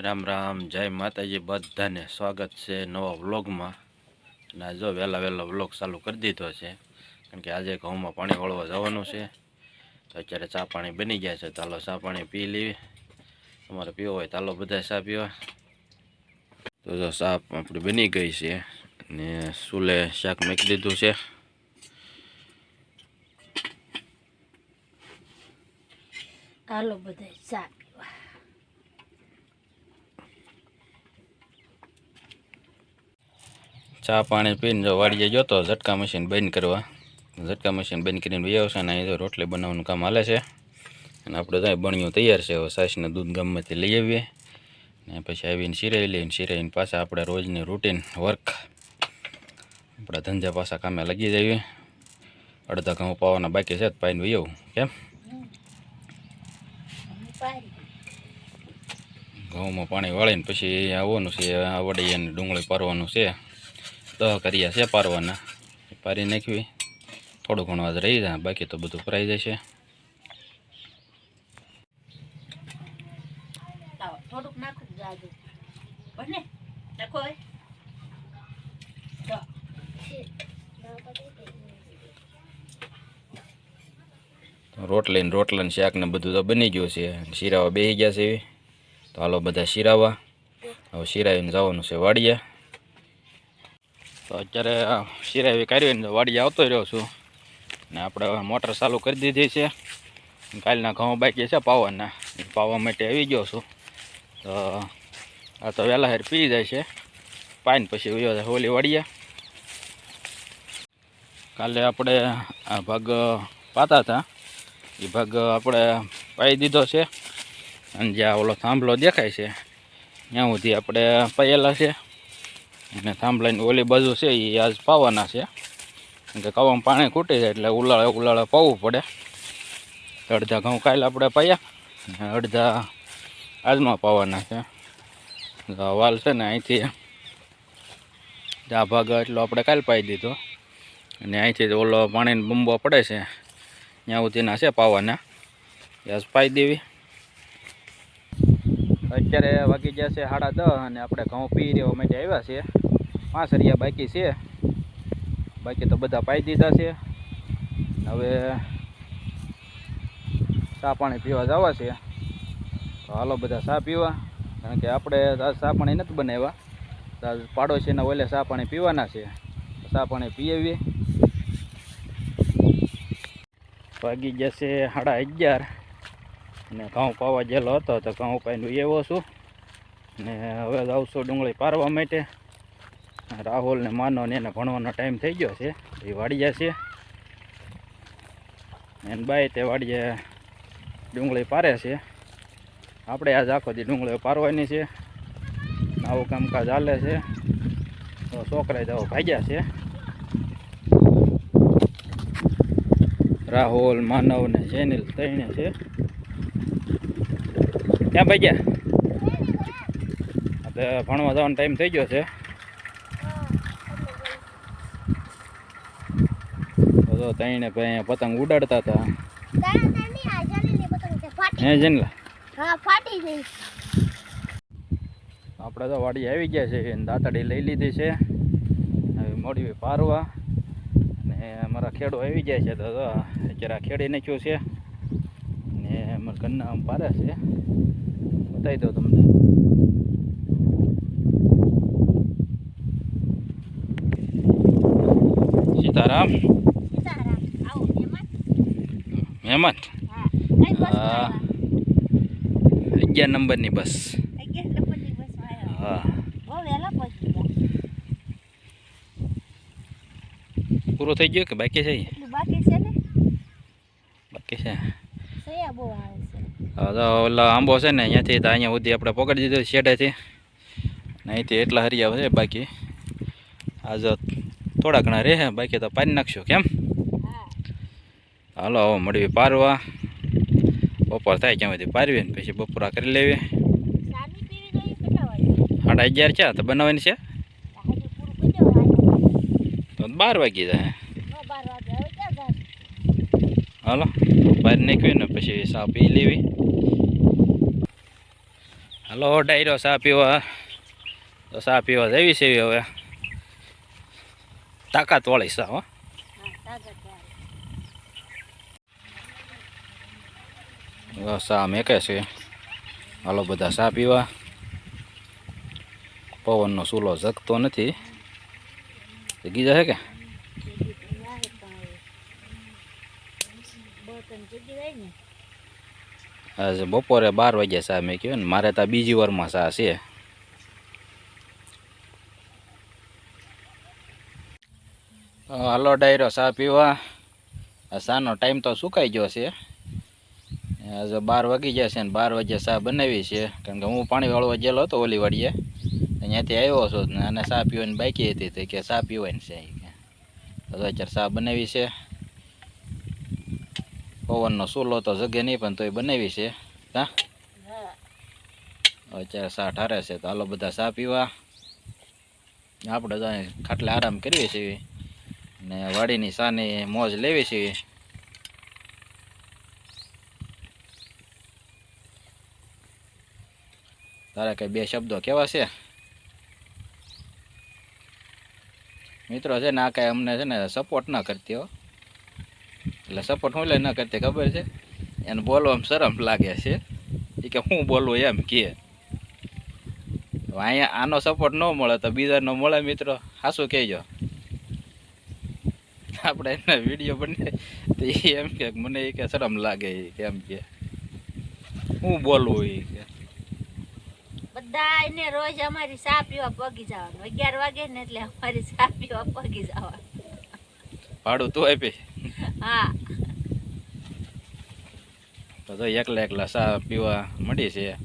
રામ રામ, જય માતાજી બધાને સ્વાગત છે નવા વ્લોગમાં. અને જો વહેલા વ્લોગ ચાલુ કરી દીધો છે, કારણ કે આજે ઘઉંમાં પાણી વાળવા જવાનું છે. તો અત્યારે ચા પાણી બની ગયા છે, ચાલો ચા પાણી પી લેવી. તમારે પીવો હોય ચાલો બધા ચા પીવા. તો જો ચા આપણી બની ગઈ છે અને ચૂલે શાક મૂકી દીધું છે. ચાલો બધા ચા પીવા. ચા પાણી પીને જો વાડીએ જોતો ઝટકા મશીન બંધ કરવા. ઝટકા મશીન બંધ કરીને વહી આવશે ને અહીં રોટલી બનાવવાનું કામ હાલે છે. અને આપણે ત્યાં બણિયું તૈયાર છે. હવે છાશને દૂધ ગામમાંથી લઈ આવીએ ને પછી આવીને સિરાઈ લઈને સિરાઈને પાછા આપણે રોજની રૂટીન વર્ક આપણા ધંધા પાછા કામે લગી જઈએ. અડધા ઘઉં પાવાના બાકી છે, પાઈને વહી આવું. કેમ ઘઉંમાં પાણી વાળીને પછી આવવાનું છે. આવડી અને ડુંગળી પારવાનું છે. 10 કર્યા છે પારવાના, પારી નાખવી. થોડું ઘણું આજ રહી જાય, બાકી તો બધું ભરાઈ જશે. થોડુંક નાખું જાજુ બને નાખો. રોટલાને શાક ને બધું તો બની ગયું છે. શીરાવા બેસી ગયા છે. તો હાલો બધા શીરાવા. હવે શીરાવીને જવાનું છે વાડીએ. તો અત્યારે શીરાવી કાઢીને વાડીએ આવતો રહ્યો છું ને આપણે મોટર ચાલુ કરી દીધી છે. કાલના ઘઉં બાકી છે પાવાના, પાવા માટે આવી ગયો છું. તો આ તો વહેલા હેર પી જાય છે, પાઈને પછી વયો જાય હોલી વાડીએ. કાલે આપણે આ ભાગ પાતા હતા, એ ભાગ આપણે પાઈ દીધો છે. અને જ્યાં ઓલો થાંભલો દેખાય છે ત્યાં સુધી આપણે પાયેલા છે. અને થાંભલાની ઓલી બાજુ છે એ આજ પાવાના છે. કે કવામાં પાણી ખૂટી જાય એટલે ઉલાળે પાવવું પડે. અડધા ઘઉં કાલે આપણે પાયા અને અડધા આજમાં પાવાના છે. વાલ છે ને અહીંથી આ ભાગ એટલો આપણે કાલે પાઈ દીધો. અને અહીંથી ઓલો પાણીનો બંબો પડે છે ત્યાં સુધીના છે પાવાના, આજ પાઈ દેવી. અત્યારે વાગી ગયા છે 10:30 અને આપણે ઘઉં પી રહેવા માટે આવ્યા છે. 5 અરિયા બાકી છે, બાકી તો બધા પાઈ દીધા છે. હવે ચા પાણી પીવા જવા છે. તો હાલો બધા ચા પીવા, કારણ કે આપણે ચા પાણી નથી બનાવ્યા. પાડોશીના ઓલે ચા પાણી પીવાના છે. ચા પાણી પી આવીએ. વાગી જશે 11:30 અને ઘઉં પાવા ગયેલો હતો તો ઘઉં પાઈને એવો છું. ને હવે જાઉં છું ડુંગળી પારવા માટે. રાહુલ ને માનો ને એને ભણવાનો ટાઈમ થઈ ગયો છે, એ વાડીએ છે. એને બાય તે વાડીએ ડુંગળી પારે છે. આપણે આજ આખો દી ડુંગળી પારવાની છે. આવું કામકાજ ચાલે છે. તો છોકરા જાવ ભાગ્યા છે. રાહુલ, માનવ ને જેનિલ તઈને છે. ક્યાં ભાગ્યા? આપણે ભણવા જવાનો ટાઈમ થઈ ગયો છે. તો તઈને ભાઈ પતંગ ઉડાડતા હતા. હે જેનિલ? હા, ફાટી ગઈ. આપણે તો વાડી આવી ગયા છે, દાંતડી લઈ લીધી છે. હવે મોડી પારવા ને અમારા ખેડો આવી જાય છે. તો અત્યારે ખેડી નાખ્યું છે ને અમારા ઘરના આમ પારે છે. બતાવી દઉં તમને. સીતારામ. આવો મહેમાન. હા, 11 નંબરની બસ. 11 નંબરની બસ માં હા, બહુ વહેલા પહોંચી ગયા. પૂરો થઈ ગયો કે બાકી છે? બાકી છે ને, બાકી છે. સયા બહુ આવે છે. હા, તો ઓલા આંબો છે ને અહીંયાથી તો અહીંયા સુધી આપણે પકડી દીધો શેડેથી. અહીંથી એટલા હરિયા છે બાકી. આજે થોડા ઘણા રહે, બાકી તો પાડી નાખશું. કેમ? હાલો હવે મળવી પારવા. બપોર થાય ક્યાં સુધી પારવી ને પછી બપોરા કરી લેવી. 11:30 છે તો બનાવવાની છે. તો 12 વાગી જાય. હાલો બહાર નીકળી ને પછી ચા પી લેવી. હાલો ડાયરો ચા પીવા. તો ચા પીવા જવી છે હવે. તાકાત વાળી ચા હો. હા તાગત વાળી. ચા મેકે છે. હાલો બધા ચા પીવા. પવનનો સૂલો જગતો નથી. જગી જશે કે બર્તન જગી જાય ને. આજે બપોરે 12 વાગ્યા ચા મેં કહ્યું ને, મારે ત્યાં બીજી વારમાં ચા છે. હાલો ડાયરો ચા પીવા. આ ચાનો ટાઈમ તો સુકાઈ ગયો છે. આજે 12 વાગી ગયા છે ને 12 વાગ્યા ચા બનાવી છે. કારણ કે હું પાણી વાળવા ગયેલો હતો ઓલી વાડીએ, ત્યાંથી આવ્યો છું અને ચા પીવાની બાકી હતી તો કે ચા પીવાની છે. તો અત્યારે ચા બનાવી છે. પવનનો સૂલો તો જગે નહીં પણ તોય બનાવી છે. હા અત્યારે ચા ઠારે છે. તો હાલો બધા ચા પીવા. આપણે તો ખાટલે આરામ કરીએ છીએ ને વાડીની ચાની મોજ લેવી છીએ. તારે કઈ બે શબ્દો કેવા છે મિત્રો? છે ને આ કાંઈ અમને છે ને સપોર્ટ ના કરતી હો. એટલે સપોર્ટ હું ન કરતી ખબર છે? એને બોલવામાં શરમ લાગે છે. એ કે હું બોલવું એમ કે. અહીંયા આનો સપોર્ટ ન મળે તો બીજાનો મળે મિત્રો. હાસું કહેજો. આપણે એના વિડીયો બને તો એમ કે મને એ કે શરમ લાગે એમ કે હું બોલવું એ કે. બધા એને રોજ અમારી ચા પીવા પગી જવાનું. 11 વાગે ને એટલે અમારી ચા પીવા પગી જવાનું. ભાડું તું આપી. હા તો એકલા એકલા ચા પીવા મળી છે.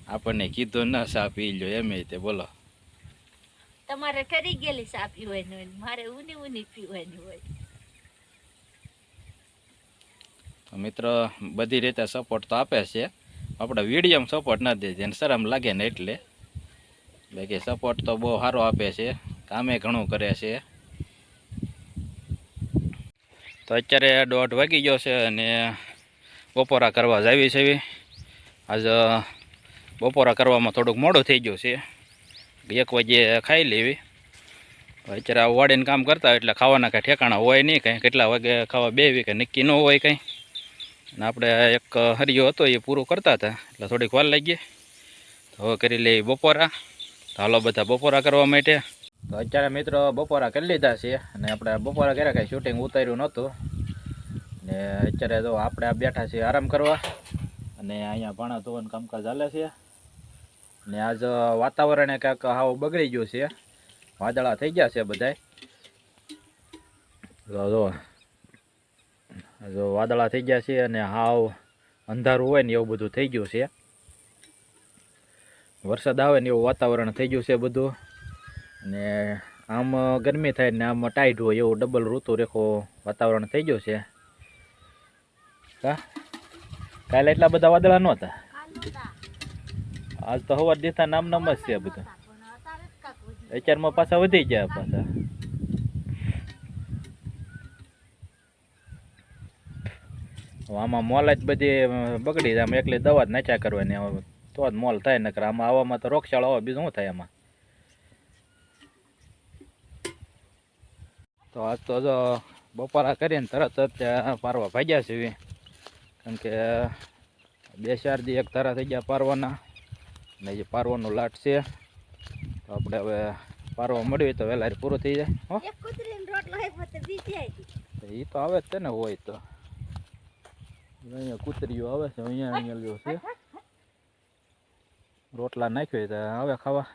આપણને કીધું ના ચા પી લો એમ તે બોલો. તમારે ઠરી ગયેલી ચા પીવાની હોય, મારે ઊની ઊની પીવાની હોય. તો મિત્રો બધી રીતે સપોર્ટ તો આપે છે. આપણે વિડીયોમાં સપોર્ટ ના દે જેને શરમ લાગે ને એટલે. બાકી સપોર્ટ તો બહુ સારો આપે છે. કામે ઘણું કરે છે. તો અત્યારે 1:30 વાગી ગયો છે અને બપોરા કરવા જાવી છે. આજે બપોરા કરવામાં થોડુંક મોડું થઈ ગયું છે. 1 વાગે ખાઈ લેવી. અત્યારે વાડીને કામ કરતા એટલે ખાવાના કાંઈ ઠેકાણા હોય નહીં. કાંઈ કેટલા વાગે ખાવા બેવી કંઈ નક્કી ન હોય કંઈ. અને આપણે એક હરિયો હતો એ પૂરું કરતા હતા એટલે થોડીક વાર લાગી. તો હવે કરી લઈએ બપોરા. તો હાલો બધા બપોરા કરવા માટે. તો અત્યારે મિત્રો બપોરા કરી લીધા છે અને આપણે બપોરા કર્યા કાંઈ શૂટિંગ ઉતાર્યું નહોતું. ને અત્યારે જો આપણે આ બેઠા છીએ આરામ કરવા અને અહીંયા ભાણા ધોવાનું કામકાજ ચાલે છે. ને આજ વાતાવરણ કાંઈક હાવ બગડી ગયું છે. વાદળા થઈ ગયા છે બધાય. જો વાદળા થઈ ગયા છે અને હાવ અંધારું હોય ને એવું બધું થઈ ગયું છે. વરસાદ આવે ને એવું વાતાવરણ થઈ ગયું છે બધું. અને આમ ગરમી થાય ને આમ ટાઈટ હોય એવું ડબલ ઋતુ રેખો વાતાવરણ થઈ ગયું છે. હા કાલે એટલા બધા વાદળા નહોતા. આજ તો હવાર દીધા નામ જ છે બધું. અત્યારમાં પાછા વધી ગયા પાછા. આમાં મોલ જ બધી બગડી જાય. આમ એકલી દવા જ નાચ્યા કરવાની તો જ મોલ થાય. નકર આમાં આવવામાં તો રોગચાળો આવે બીજું શું થાય એમાં. તો આજ તો જો બપોરા કરીને તરત જ પારવા ભાગ્યા છે. કારણ કે 2-4 દી એક ધારા થઈ ગયા પારવાના ને જે પારવાનું લાટ છે. તો આપણે હવે પારવા મળ્યું તો વહેલા પૂરું થઈ જાય. હો એક કૂતરીનો રોટલો આપ્યો તો બીજી આવી. એ તો આવે જ છે ને હોય તો. અહીંયા કૂતરીઓ આવે છે. અહીંયા લ્યો છે રોટલા નાખ્યો તો આવે ખાવા.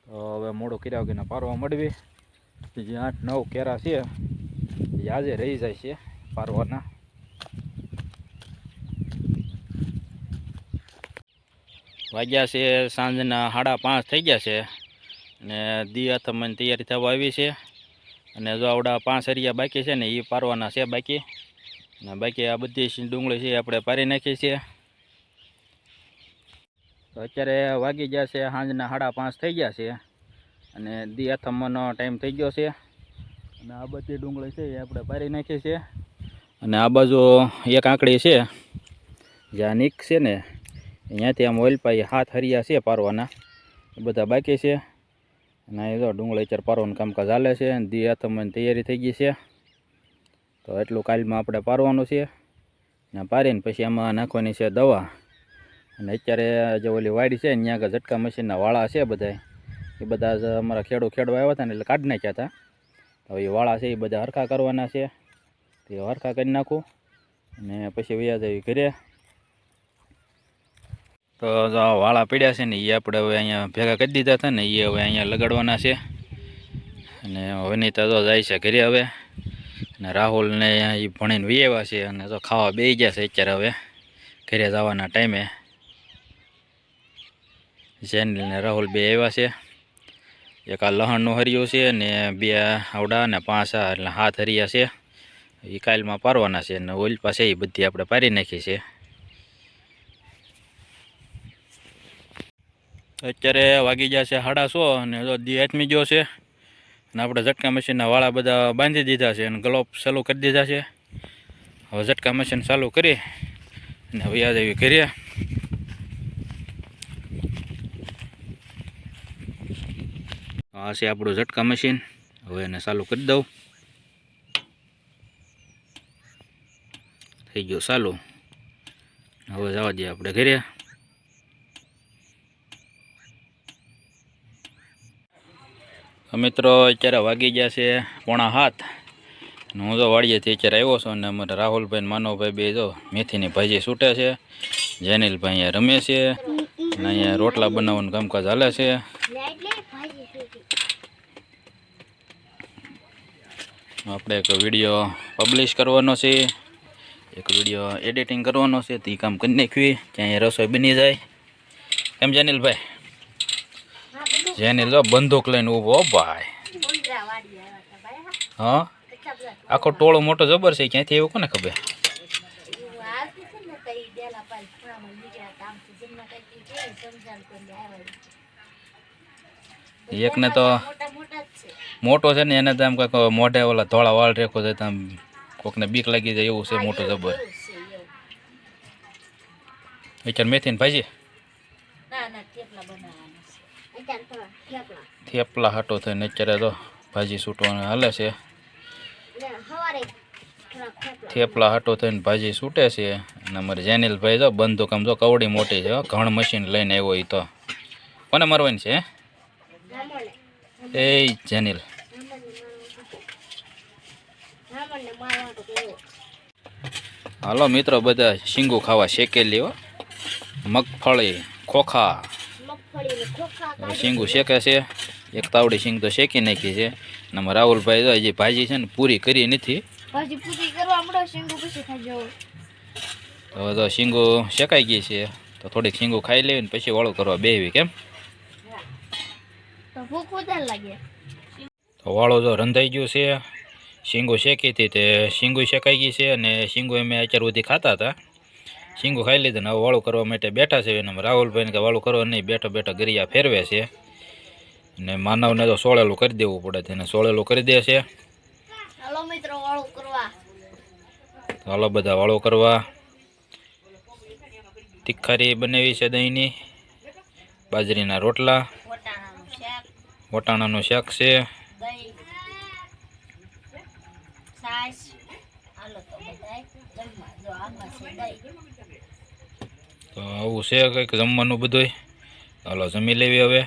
તો હવે મોડું કર્યા વગરના પારવા મળવી. જે 8-9 કેરા છે એ આજે રહી જાય છે પારવાના. વાગ્યા છે સાંજના 5:30 થઈ ગયા છે ને દી આથમવાની તૈયારી થવા આવી છે. અને જો આવડા 5 હરિયા બાકી છે ને એ પારવાના છે બાકી. ને બાકી આ બધી ડુંગળી છે આપણે પારી નાખી છે. તો અત્યારે વાગી ગયા છે સાંજના 5:30 થઈ ગયા છે અને દી આથમવાનો ટાઈમ થઈ ગયો છે. અને આ બધી ડુંગળી છે એ આપણે પારી નાખી છે. અને આ બાજુ એક આંકડી છે જ્યાં નીક છે ને અહીંયાથી આમ ઓઇલ પાઈ 7 હરિયા છે પારવાના, એ બધા બાકી છે. અને એ જો ડુંગળી ચાર પારવાનું કામકાજ ચાલે છે અને દી આથમવાની તૈયારી થઈ ગઈ છે. તો એટલું કાલમાં આપણે પારવાનું છે ને પારીને પછી આમાં નાખવાની છે દવા. અને અત્યારે જે ઓલી વાડી છે ત્યાં આગળ ઝટકા મશીનના વાળા છે બધા, એ બધા જ અમારા ખેડવા આવ્યા હતા ને એટલે કાઢી નાખ્યા હતા. હવે એ વાળા છે એ બધા હરખા કરવાના છે, તે હરખા કરી નાખું અને પછી વ્યાજ આવી ઘરે. તો વાળા પડ્યા છે ને એ આપણે હવે અહીંયા ભેગા કરી દીધા હતા ને એ હવે અહીંયા લગાડવાના છે. અને વનિતા તો જાય છે ઘરે હવે, અને રાહુલને એ ભણીને વી આવ્યા છે અને તો ખાવા બેસી ગયા છે અત્યારે હવે ઘરે જવાના ટાઈમે. જેનિલ ને રાહુલ બે આવ્યા છે, એક આ લહણનું હરિયું છે ને 2 આવડા ને 5 આ એટલે 7 હરિયા છે. એ કાલમાં પારવાના છે અને ઓઇલ પાસે એ બધી આપણે પારી નાખી છે. અત્યારે વાગી ગયા છે 6:30 અને જો દી આથમી ગયો છે. અને આપણે ઝટકા મશીનના વાળા બધા બાંધી દીધા છે અને ગ્લોબ ચાલુ કરી દીધા છે. હવે ઝટકા મશીન ચાલુ કરી અને હવે યાદ આવી કરીએ. આ છે આપણું ઝટકા મશીન, હવે એને ચાલુ કરી દઉં. થઈ ગયું ચાલુ. હવે જવા દઈએ આપણે ઘરે. મિત્રો અત્યારે વાગી ગયા છે 6:45 અને હું તો વાડીએથી અત્યારે આવ્યો છું અને અમારા રાહુલભાઈ માનવભાઈ બે જો મેથીની ભાજી છૂટે છે. જેનિલભાઈ અહીંયા રમે છે અને અહીંયા રોટલા બનાવવાનું કામકાજ હાલે છે. આપણે એક વિડીયો પબ્લિશ કરવાનો છે, એક વિડીયો એડિટિંગ કરવાનો છે, તે કામ કરી નાખવી ત્યાં અહીંયા રસોઈ બની જાય. એમ જેનિલભાઈ? જેનિલ બંદૂક લઈને ઊભો ભાઈ. હા, આખો ટોળો મોટો જબર છે, ક્યાંથી એવું કોને ખબર? એકને તો મોટો છે ને એને તો આમ કંઈક મોઢે ઓલા ધોળા વાળ રેખો છે, આમ કોકને બીક લાગી જાય એવું છે મોટો જબર. અત્યારે મેથીને ભાજી થેપલા હાટો થઈને અત્યારે તો ભાજી છૂટવાનું હાલે છે. થેપલા હાટો થઈને ભાજી છૂટે છે. અને અમારે જેનિલભાઈ તો બંદૂક આમ જો કવડી મોટી છે, ઘણ મશીન લઈને આવ્યો. એ તો કોને મારવાની છે? એ જેનિલ હાલો મિત્રો બધા શીંગુ ખાવા શેકેલી હો, મગફળી ખોખા શીંગું શેકે છે. એક તાવડી શીંગ તો શેકી નાખી છે. અને રાહુલભાઈ તો હજી ભાજી છે ને પૂરી કરી નથી. હવે તો શીંગું શેકાઈ ગઈ છે તો થોડીક શીંગું ખાઈ લેવી ને પછી વાળું કરવા બેહવી. કેમ? તો વાળું જો રંધાઈ ગયું છે. શીંગું શેકી હતી તે શીંગું શેકાઈ ગઈ છે અને શીંગું અમે અત્યાર સુધી ખાતા હતા. શીંગું ખાઈ લીધું ને હવે વાળું કરવા માટે બેઠા છે. અને રાહુલભાઈને કે વાળું કરવા નહીં, બેઠો બેઠો ગરિયા ફેરવે છે. અને માનવને તો સોળેલું કરી દેવું પડે, તેને સોળેલું કરી દે છે. હાલો મિત્રો વાળું કરવા, હાલો બધા વાળું કરવા. તીખારી બનાવી છે દહીંની, બાજરીના રોટલા, વટાણાનું શાક છે. તો આવું છે કંઈક જમવાનું બધું. હાલો જમી લેવી હવે.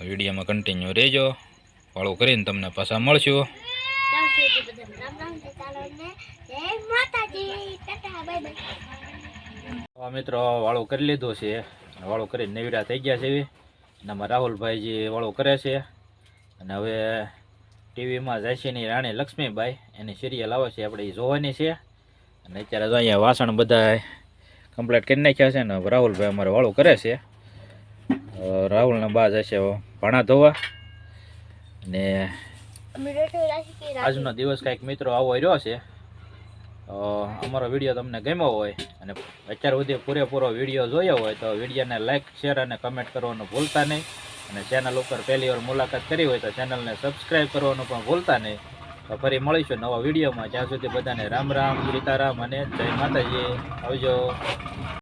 વિડીયોમાં કન્ટિન્યુ રહેજો. વાળું કરીને તમને પાછા મળશું. મિત્રો વાળું કરી લીધું છે, વાળું કરીને નેવડા થઈ ગયા છે. અને અમારા રાહુલભાઈ જે વાળું કરે છે. અને હવે ટીવીમાં ઝાંસીની રાણી લક્ષ્મીબાઈ એની સિરિયલ આવે છે, આપણે એ જોવાની છે. અને અત્યારે તો અહીંયા વાસણ બધા કમ્પ્લીટ કરી નાખ્યા છે ને રાહુલભાઈ અમારે વાળું કરે છે. રાહુલના બા જશે ભાણા ધોવા. અને આજનો દિવસ કાંઈક મિત્રો આવો રહ્યો છે. અમારો વિડીયો તમને ગમ્યો હોય અને અત્યાર સુધી પૂરેપૂરો વિડીયો જોયો હોય તો વિડીયોને લાઇક, શેર અને કમેન્ટ કરવાનું ભૂલતા નહીં. અને ચેનલ ઉપર પહેલી વાર મુલાકાત કરી હોય તો ચેનલને સબસ્ક્રાઈબ કરવાનું પણ ભૂલતા નહીં. તો ફરી મળીશું નવા વિડીયોમાં. ત્યાં સુધી બધાને રામ રામ, સીતારામ અને જય માતાજી. આવજો.